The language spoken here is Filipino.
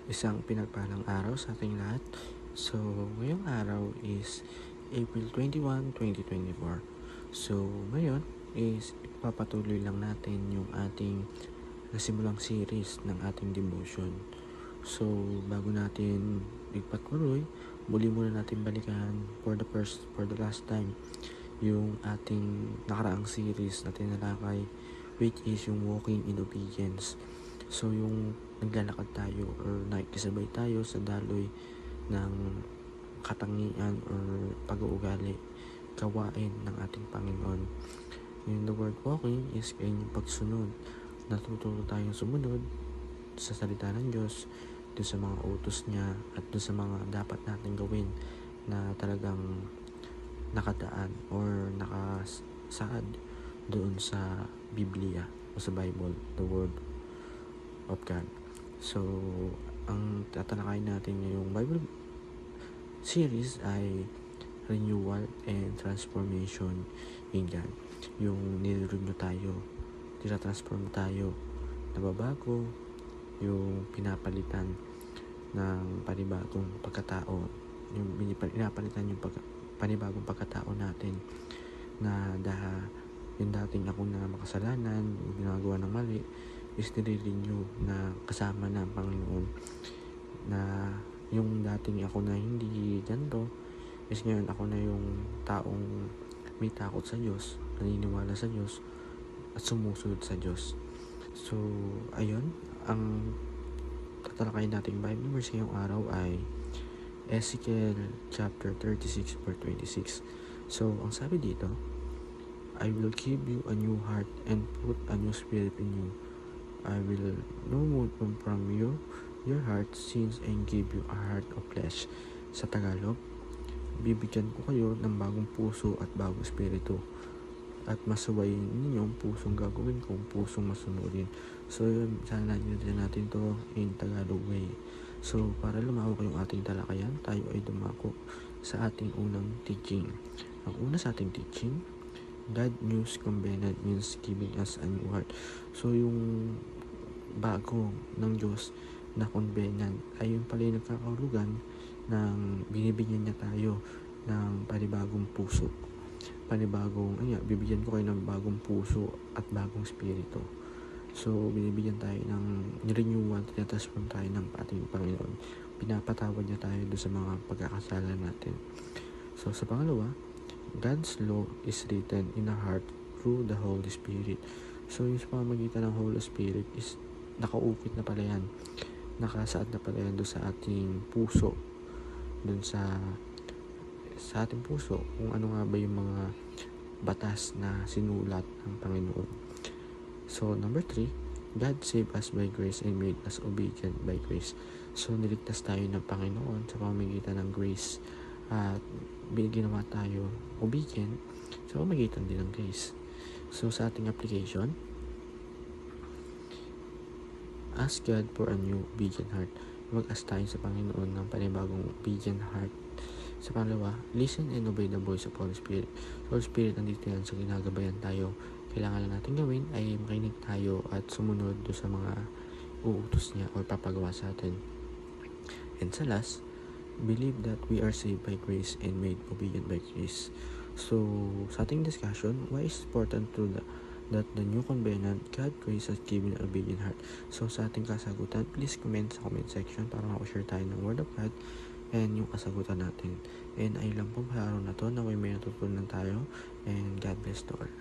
Isang pinagpalang araw sa ating lahat. So, ngayong araw is April 21, 2024. So, ngayon is ipapatuloy lang natin yung ating nasimulang series ng ating devotion. So, bago natin ipagpatuloy, muli muna natin balikan for the last time yung ating nakaraang series na tinalakay, which is yung walking in obedience. So, yung naglalakad tayo or nakikisabay tayo sa daloy ng katangian or pag-uugali, gawain ng ating Panginoon. Yung the word walking is yung pagsunod. Natututo tayong sumunod sa salita ng Diyos, doon sa mga utos niya at doon sa mga dapat natin gawin na talagang nakadaan or nakasaad doon sa Biblia o sa Bible, the Word of God. So, ang tatalakayin natin ngayong Bible series ay renewal and transformation in God. Yung nire-renew tayo, tinatransform tayo, nababago, yung pinapalitan ng panibagong pagkatao, yung pinapalitan yung panibagong pagkatao natin na yung dating ako na makasalanan, ginagawa ng mali, is nire-renew na kasama ng Panginoon, na yung dating ako na hindi ganito is ngayon ako na yung taong may takot sa Diyos, naniniwala sa Diyos at sumusunod sa Diyos. So, ayun, ang tatalakayin nating Bible verse ngayong araw ay Ezekiel chapter 36 verse 26. So, ang sabi dito, I will give you a new heart and put a new spirit in you. I will remove from you your heart sins and give you a heart of flesh. Sa Tagalog, bibigyan ko kayo ng bagong puso at bagong espiritu, at masuwayin ninyong pusong gagawin kong pusong masunurin. So yun, sana natin to in Tagalog way. So para lumawak yung ating talakayan, tayo ay dumako sa ating unang teaching. Ang una sa ating teaching, God News Covenant means giving us a new heart. So yung bago ng Diyos na covenant ay yung pala yung nagkakahulugan ng binibigyan niya tayo ng panibagong puso. Bibigyan ko kayo ng bagong puso at bagong spirito. So, binibigyan tayo ng renewal, tinatransform tayo ng ating Panginoon. Pinapatawad niya tayo doon sa mga pagkakasala natin. So, sa pangalawa, God's law is written in our heart through the Holy Spirit. So, yung sa pamamagitan ng Holy Spirit is nakaukit na pala yan. Nakasaad na pala yan doon sa ating puso. Doon sa ating puso, kung ano nga ba yung mga batas na sinulat ng Panginoon. So, number 3, God saved us by grace and made us obedient by grace. So, niligtas tayo ng Panginoon sa pamamagitan ng grace at ginawa tayo obedient sa pamamagitan din ng grace. So, sa ating application, ask God for a new obedient heart. Mag-ask tayo sa Panginoon ng panibagong obedient heart. Sa pangalawa, listen and obey the voice of Holy Spirit. Holy Spirit, nandito yan sa ginagabayan tayo. Kailangan lang natin gawin ay makinig tayo at sumunod do sa mga uutos niya o papagawa sa atin. And sa last, believe that we are saved by grace and made obedient by grace. So, sa ating discussion, why is important that the new covenant, God grace has given an obedient heart. So, sa ating kasagutan, please comment sa comment section para maka-share tayo ng Word of God and yung kasagutan natin. And ay lang po sa araw na to na may natutunan tayo, and God bless to all.